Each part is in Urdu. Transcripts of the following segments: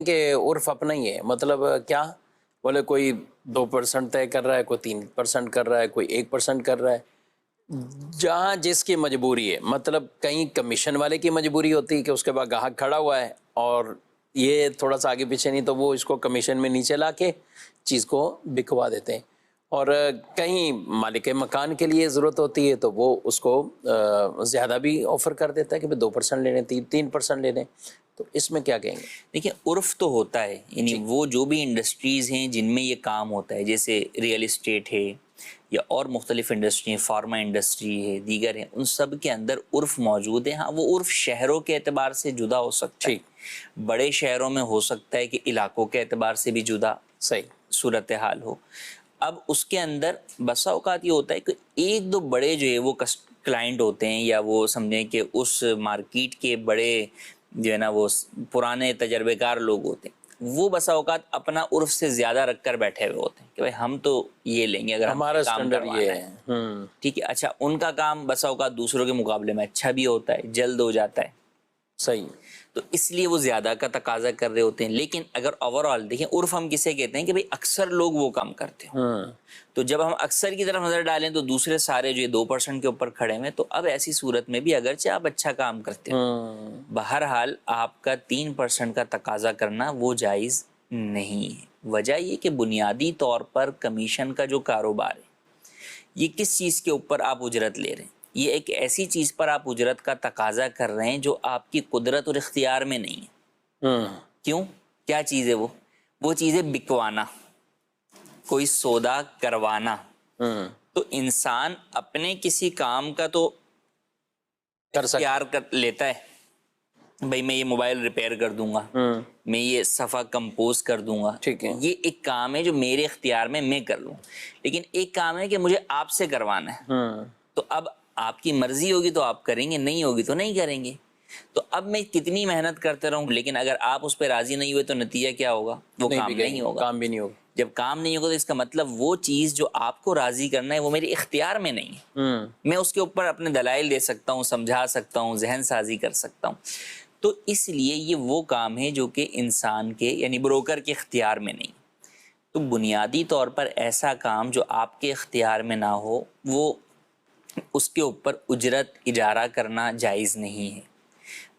کہ عرف اپنا ہی ہے، مطلب کیا بولے کوئی 2% طے کر رہا ہے، کوئی 3% کر رہا ہے، کوئی 1% کر رہا ہے، جہاں جس کی مجبوری ہے. مطلب کہیں کمیشن والے کی مجبوری ہوتی ہے کہ اس کے بعد گاہک کھڑا ہوا ہے اور یہ تھوڑا سا آگے پیچھے نہیں تو وہ اس کو کمیشن میں نیچے لا کے چیز کو بکوا دیتے ہیں. اور کہیں مالک مکان کے لیے ضرورت ہوتی ہے تو وہ اس کو زیادہ بھی آفر کر دیتا ہے کہ 2% لے لیں، 3% لے لیں. تو اس میں کیا کہیں گے؟ دیکھیں عرف تو ہوتا ہے، یعنی وہ جو بھی انڈسٹریز ہیں جن میں یہ کام ہوتا ہے، جیسے ریئل اسٹیٹ ہے یا اور مختلف انڈسٹری ہیں، فارما انڈسٹری ہے، دیگر ہیں، ان سب کے اندر عرف موجود ہے. ہاں وہ عرف شہروں کے اعتبار سے جدا ہو سکتا ہے، بڑے شہروں میں ہو سکتا ہے کہ علاقوں کے اعتبار سے بھی جدا صحیح صورتحال ہو. اب اس کے اندر بسا اوقات یہ ہوتا ہے کہ ایک دو بڑے جو ہے وہ کلائنٹ ہوتے ہیں، یا وہ سمجھیں کہ اس مارکیٹ کے بڑے جو ہے نا وہ پرانے تجربے کار لوگ ہوتے ہیں، وہ بسا اوقات اپنا عرف سے زیادہ رکھ کر بیٹھے ہوئے ہوتے ہیں کہ بھائی ہم تو یہ لیں گے اگر ہم ہمارا کام اسٹینڈرڈ یہ کروانا ہے. ٹھیک ہے، اچھا ان کا کام بسا اوقات دوسروں کے مقابلے میں اچھا بھی ہوتا ہے، جلد ہو جاتا ہے، صحیح. تو اس لیے وہ زیادہ کا تقاضا کر رہے ہوتے ہیں. لیکن اگر اوور آل دیکھیں عرف ہم کسے کہتے ہیں کہ بھئی اکثر لوگ وہ کام کرتے ہوں. تو جب ہم اکثر کی طرف نظر ڈالیں تو دوسرے سارے جو 2% کے اوپر کھڑے ہوئے، تو اب ایسی صورت میں بھی اگرچہ آپ اچھا کام کرتے ہو، بہرحال آپ کا 3% کا تقاضا کرنا وہ جائز نہیں ہے. وجہ یہ کہ بنیادی طور پر کمیشن کا جو کاروبار ہے یہ کس چیز کے اوپر آپ اجرت لے رہے ہیں؟ یہ ایک ایسی چیز پر آپ اجرت کا تقاضا کر رہے ہیں جو آپ کی قدرت اور اختیار میں نہیں ہے. کیوں؟ کیا چیز ہے وہ چیز ہے بکوانا، کوئی سودا کروانا. تو انسان اپنے کسی کام کا تو اختیار کر لیتا ہے، بھئی میں یہ موبائل ریپیئر کر دوں گا، میں یہ صفحہ کمپوز کر دوں گا، ٹھیک ہے. یہ ایک کام ہے جو میرے اختیار میں کر لوں. لیکن ایک کام ہے کہ مجھے آپ سے کروانا ہے، تو اب آپ کی مرضی ہوگی تو آپ کریں گے، نہیں ہوگی تو نہیں کریں گے. تو اب میں کتنی محنت کرتے رہوں لیکن اگر آپ اس پہ راضی نہیں ہوئے تو نتیجہ کیا ہوگا؟ وہ کام نہیں ہوگا. کام بھی نہیں ہوگا. جب کام نہیں ہوگا تو اس کا مطلب وہ چیز جو آپ کو راضی کرنا ہے وہ میرے اختیار میں نہیں ہے. میں اس کے اوپر اپنے دلائل دے سکتا ہوں، سمجھا سکتا ہوں، ذہن سازی کر سکتا ہوں. تو اس لیے یہ وہ کام ہے جو کہ انسان کے یعنی بروکر کے اختیار میں نہیں. تو بنیادی طور پر ایسا کام جو آپ کے اختیار میں نہ ہو وہ اس کے اوپر اجرت اجارہ کرنا جائز نہیں ہے.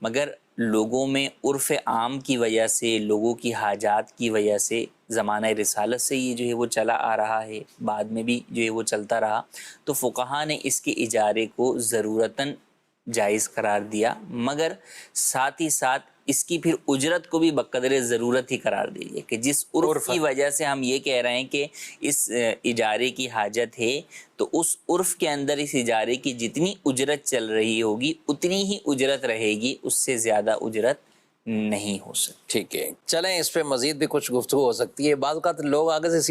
مگر لوگوں میں عرف عام کی وجہ سے، لوگوں کی حاجات کی وجہ سے زمانہ رسالت سے یہ جو ہے وہ چلا آ رہا ہے، بعد میں بھی جو ہے وہ چلتا رہا، تو فقہا نے اس کے اجارے کو ضرورتاً جائز قرار دیا، مگر ساتھ ہی ساتھ اس کی پھر اجرت کو بھی بقدر ضرورت ہی قرار دیجیے کہ جس عرف کی وجہ سے ہم یہ کہہ رہے ہیں کہ اس اجارے کی حاجت ہے، تو اس عرف کے اندر اس اجارے کی جتنی اجرت چل رہی ہوگی اتنی ہی اجرت رہے گی، اس سے زیادہ اجرت نہیں ہو سکتی. ٹھیک ہے، چلیں اس پہ مزید بھی کچھ گفتگو ہو سکتی ہے. بعض اوقات لوگ آگے سے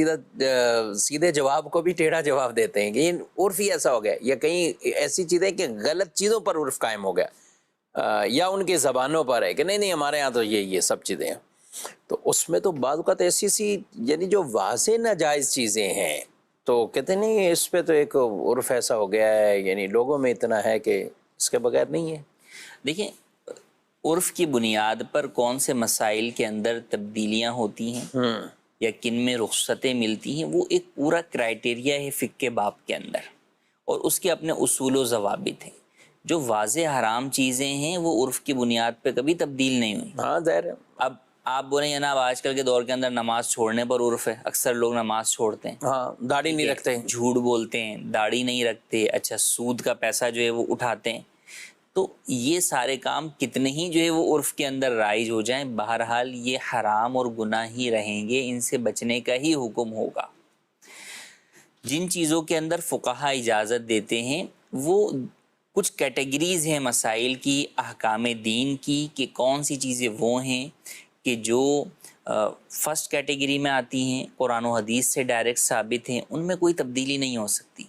سیدھے جواب کو بھی ٹیڑھا جواب دیتے ہیں کہ یہ عرف ہی ایسا ہو گیا، یا کہیں ایسی چیزیں کہ غلط چیزوں پر عرف قائم ہو گیا، یا ان کی زبانوں پر ہے کہ نہیں ہمارے ہاں تو یہ سب چیزیں ہیں. تو اس میں تو بعض اوقات ایسی یعنی جو واضح ناجائز چیزیں ہیں تو کہتے نہیں اس پہ تو ایک عرف ایسا ہو گیا ہے، یعنی لوگوں میں اتنا ہے کہ اس کے بغیر نہیں ہے. دیکھیں عرف کی بنیاد پر کون سے مسائل کے اندر تبدیلیاں ہوتی ہیں یا کن میں رخصتیں ملتی ہیں، وہ ایک پورا کرائٹیریا ہے فقہ کے باب کے اندر، اور اس کے اپنے اصول و ضوابط ہیں. جو واضح حرام چیزیں ہیں وہ عرف کی بنیاد پہ کبھی تبدیل نہیں ہوئی. ہاں ظاہر ہے. اب آپ بولیں جناب آج کل کے دور کے اندر نماز چھوڑنے پر عرف ہے، اکثر لوگ نماز چھوڑتے ہیں، ہاں داڑھی نہیں رکھتے، جھوٹ بولتے ہیں، داڑھی نہیں رکھتے، اچھا سود کا پیسہ جو ہے وہ اٹھاتے ہیں. تو یہ سارے کام کتنے ہی جو ہے وہ عرف کے اندر رائج ہو جائیں، بہرحال یہ حرام اور گناہ ہی رہیں گے، ان سے بچنے کا ہی حکم ہوگا. جن چیزوں کے اندر فقہا اجازت دیتے ہیں وہ کچھ کیٹیگریز ہیں مسائل کی، احکام دین کی، کہ کون سی چیزیں وہ ہیں کہ جو فرسٹ کیٹیگری میں آتی ہیں، قرآن و حدیث سے ڈائریکٹ ثابت ہیں، ان میں کوئی تبدیلی نہیں ہو سکتی.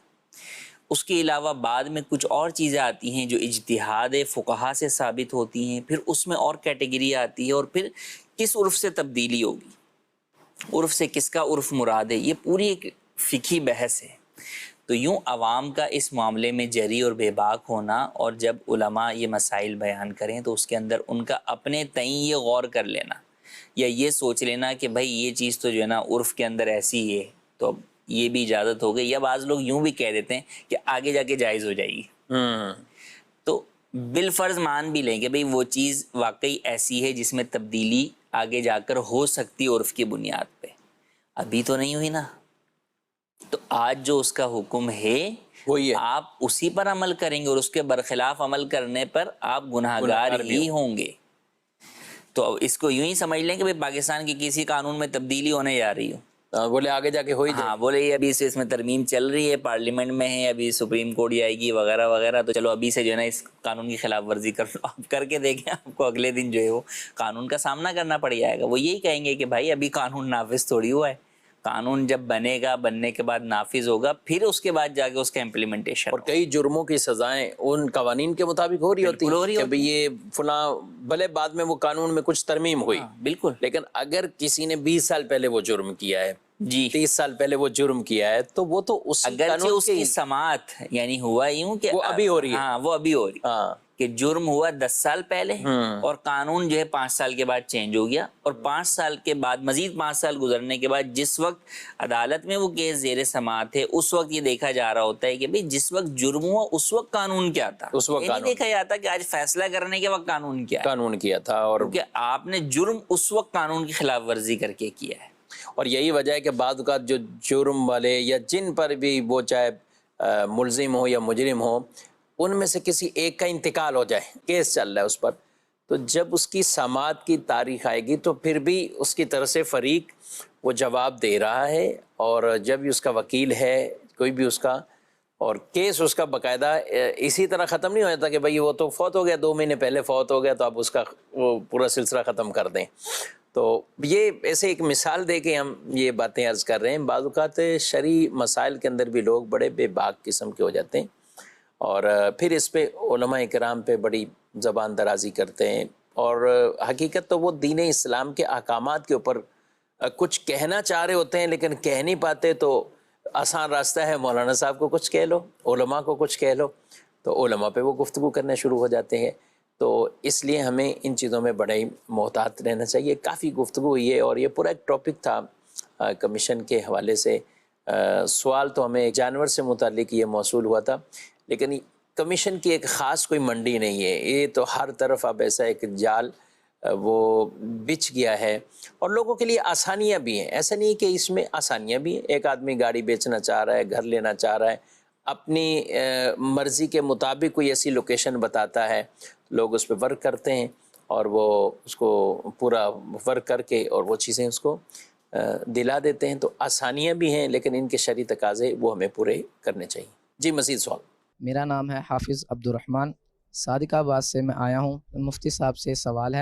اس کے علاوہ بعد میں کچھ اور چیزیں آتی ہیں جو اجتہاد فقہا سے ثابت ہوتی ہیں، پھر اس میں اور کیٹیگری آتی ہے، اور پھر کس عرف سے تبدیلی ہوگی، عرف سے کس کا عرف مراد ہے، یہ پوری ایک فقہی بحث ہے. تو یوں عوام کا اس معاملے میں جری اور بے باک ہونا، اور جب علماء یہ مسائل بیان کریں تو اس کے اندر ان کا اپنے تئیں یہ غور کر لینا یا یہ سوچ لینا کہ بھائی یہ چیز تو جو ہے نا عرف کے اندر ایسی ہے تو اب یہ بھی اجازت ہو گئی، یا بعض لوگ یوں بھی کہہ دیتے ہیں کہ آگے جا کے جائز ہو جائے گی، تو بالفرض مان بھی لیں کہ بھئی وہ چیز واقعی ایسی ہے جس میں تبدیلی آگے جا کر ہو سکتی عرف کی بنیاد پہ، ابھی تو نہیں ہوئی نا، تو آج جو اس کا حکم ہے وہی ہے، آپ اسی پر عمل کریں گے، اور اس کے برخلاف عمل کرنے پر آپ گناہگار ہی ہوں گے۔ تو اب اس کو یوں ہی سمجھ لیں کہ بھئی پاکستان کی کسی قانون میں تبدیلی ہونے جا رہی ہو، بولے آگے جا کے ہو ہی جائے۔ ہاں بولے یہ ابھی سے اس میں ترمیم چل رہی ہے، پارلیمنٹ میں ہے، ابھی سپریم کورٹ جائے گی وغیرہ وغیرہ، تو چلو ابھی سے جو ہے نا اس قانون کی خلاف ورزی کر لو، آپ کر کے دیکھیں آپ کو اگلے دن جو ہے وہ قانون کا سامنا کرنا پڑ جائے گا۔ وہ یہی کہیں گے کہ بھائی ابھی قانون نافذ تھوڑی ہوا ہے، قانون جب بنے گا، بننے کے بعد نافذ ہوگا، پھر اس کے بعد جا کے اس کا امپلیمنٹیشن اور کئی جرموں کی سزائیں ان قوانین کے مطابق ہو رہی ہوتی بالکل ہو رہی کہ ہوتی بھئی یہ فلاں، بھلے بعد میں وہ قانون میں کچھ ترمیم ہوئی، بالکل لیکن اگر کسی نے 20 سال پہلے وہ جرم کیا ہے، جی، 30 سال پہلے وہ جرم کیا ہے، تو وہ تو اسی اگرچہ قانون اس کے کی سماعت یعنی ہوا یوں کہ وہ ابھی ہو رہی ہے۔ ہاں وہ ابھی ہو رہی ہاں کہ جرم ہوا 10 سال پہلے اور قانون جو ہے 5 سال کے بعد چینج ہو گیا، اور 5 سال کے بعد مزید 5 سال گزرنے کے بعد جس وقت عدالت میں وہ کیس زیر سماعت ہے، اس وقت یہ دیکھا جا رہا ہوتا ہے کہ بھئی جس وقت جرم ہوا اس وقت قانون کیا تھا، اس وقت یہ نہیں قانون دیکھا جاتا کہ آج فیصلہ کرنے کے وقت قانون کیا ہے، قانون کیا تھا، اور کیونکہ آپ نے جرم اس وقت قانون کی خلاف ورزی کر کے کیا ہے۔ اور یہی وجہ ہے کہ بعض اوقات جو جرم والے یا جن پر بھی وہ چاہے ملزم ہو یا مجرم ہو، ان میں سے کسی ایک کا انتقال ہو جائے، کیس چل رہا ہے اس پر، تو جب اس کی سماعت کی تاریخ آئے گی تو پھر بھی اس کی طرف سے فریق وہ جواب دے رہا ہے، اور جب بھی اس کا وکیل ہے کوئی بھی اس کا، اور کیس اس کا باقاعدہ اسی طرح ختم نہیں ہو جاتا کہ بھئی وہ تو فوت ہو گیا، 2 مہینے پہلے فوت ہو گیا تو آپ اس کا وہ پورا سلسلہ ختم کر دیں۔ تو یہ ایسے ایک مثال دے کے ہم یہ باتیں عرض کر رہے ہیں۔ بعض اوقات شرعی مسائل کے اندر بھی لوگ بڑے بے باک قسم کے ہو جاتے ہیں، اور پھر اس پہ علماء کرام پہ بڑی زبان درازی کرتے ہیں، اور حقیقت تو وہ دین اسلام کے احکامات کے اوپر کچھ کہنا چاہ رہے ہوتے ہیں لیکن کہہ نہیں پاتے، تو آسان راستہ ہے مولانا صاحب کو کچھ کہہ لو، علماء کو کچھ کہہ لو، تو علماء پہ وہ گفتگو کرنا شروع ہو جاتے ہیں۔ تو اس لیے ہمیں ان چیزوں میں بڑے محتاط رہنا چاہیے۔ کافی گفتگو ہوئی ہے، اور یہ پورا ایک ٹاپک تھا کمیشن کے حوالے سے۔ سوال تو ہمیں جانور سے متعلق یہ موصول ہوا تھا، لیکن کمیشن کی ایک خاص کوئی منڈی نہیں ہے، یہ تو ہر طرف اب ایسا ایک جال وہ بچھ گیا ہے، اور لوگوں کے لیے آسانیاں بھی ہیں، ایسا نہیں کہ اس میں آسانیاں بھی ہیں۔ ایک آدمی گاڑی بیچنا چاہ رہا ہے، گھر لینا چاہ رہا ہے، اپنی مرضی کے مطابق کوئی ایسی لوکیشن بتاتا ہے، لوگ اس پہ ورک کرتے ہیں، اور وہ اس کو پورا ورک کر کے اور وہ چیزیں اس کو دلا دیتے ہیں۔ تو آسانیاں بھی ہیں، لیکن ان کے شرعی تقاضے وہ ہمیں پورے کرنے چاہیے۔ جی مزید سوال؟ میرا نام ہے حافظ عبد الرحمن، صادق آباد سے میں آیا ہوں۔ مفتی صاحب سے سوال ہے